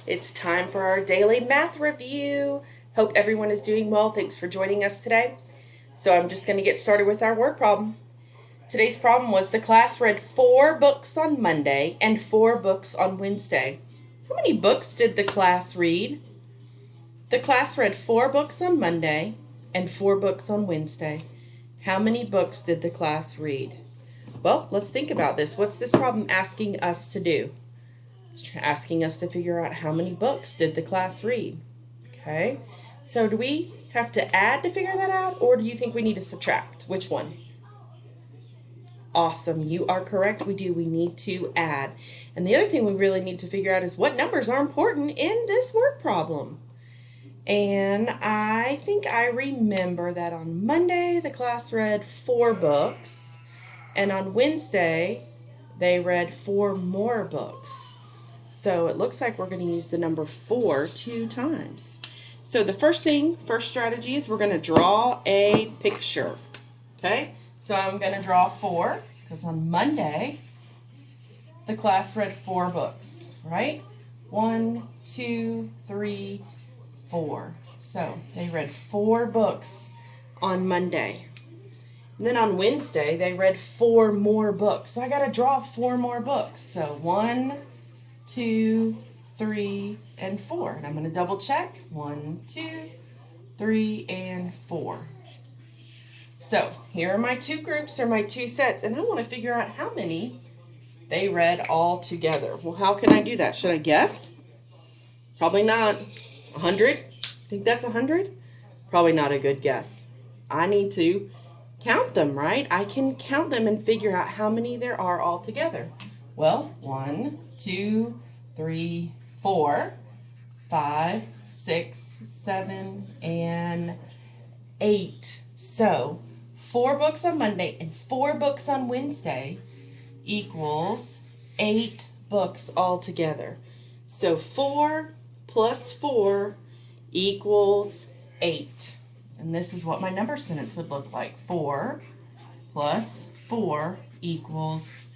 It's time for our daily math review. Hope everyone is doing well. Thanks for joining us today. So I'm just going to get started with our word problem. Today's problem was the class read 4 books on Monday and 4 books on Wednesday. How many books did the class read? The class read 4 books on Monday and 4 books on Wednesday. How many books did the class read? Well, let's think about this. What's this problem asking us to do? It's asking us to figure out how many books did the class read. Okay, so do we have to add to figure that out, or do you think we need to subtract? Which one? Awesome, you are correct. We do. We need to add. And the other thing we really need to figure out is what numbers are important in this word problem. And I think I remember that on Monday the class read 4 books. And on Wednesday, they read 4 more books. So it looks like we're going to use the number 4 2 times. So the first strategy is we're going to draw a picture. Okay, so I'm going to draw 4 because on Monday, the class read 4 books, right? 1, 2, 3, 4. So they read 4 books on Monday. And then on Wednesday, they read 4 more books. So I got to draw 4 more books. So 1, 2, 3, and 4. And I'm going to double check. 1, 2, 3, and 4. So here are my 2 groups, or my 2 sets. And I want to figure out how many they read all together. Well, how can I do that? Should I guess? Probably not. 100? Think that's 100? Probably not a good guess. I need to count them, right? I can count them and figure out how many there are all together. Well, 1, 2, 3, 4, 5, 6, 7, and 8. So 4 books on Monday and 4 books on Wednesday equals 8 books all together. So 4 plus 4 equals 8. And this is what my number sentence would look like. 4 plus 4 equals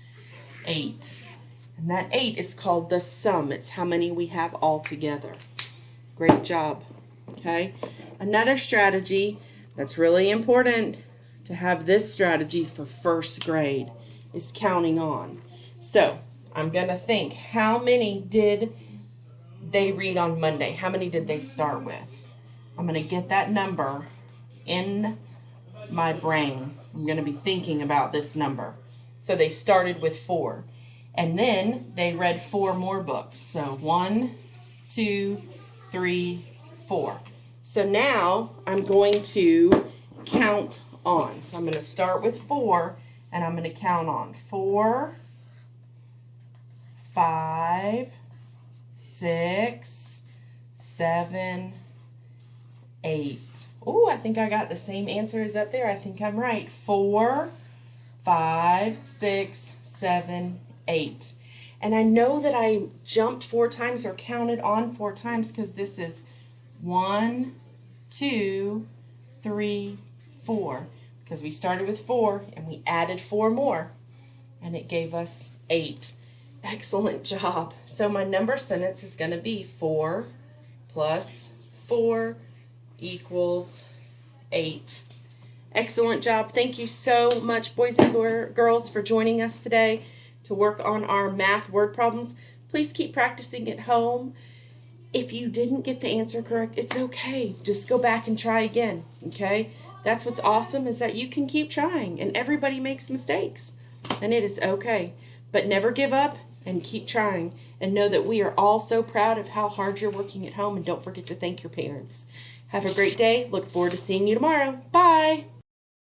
8. And that 8 is called the sum. It's how many we have all together. Great job. Okay. Another strategy that's really important to have this strategy for first grade is counting on. So I'm going to think, how many did they read on Monday? How many did they start with? I'm going to get that number in my brain. I'm going to be thinking about this number. So they started with 4. And then they read 4 more books. So 1, 2, 3, 4. So now I'm going to count on. So I'm going to start with 4 and I'm going to count on. 4, 5, 6, 7, 8. Oh, I think I got the same answer as up there. I think I'm right. 4, 5, 6, 7, 8. And I know that I jumped 4 times or counted on 4 times because this is 1, 2, 3, 4. Because we started with 4 and we added 4 more. And it gave us 8. Excellent job. So my number sentence is going to be 4 plus 4 equals 8. Excellent job. Thank you so much, boys and girls, for joining us today to work on our math word problems. Please keep practicing at home. If you didn't get the answer correct, it's okay. Just go back and try again, okay? That's what's awesome, is that you can keep trying, and everybody makes mistakes, and it is okay. But never give up and keep trying, and know that we are all so proud of how hard you're working at home, and don't forget to thank your parents. Have a great day. Look forward to seeing you tomorrow. Bye.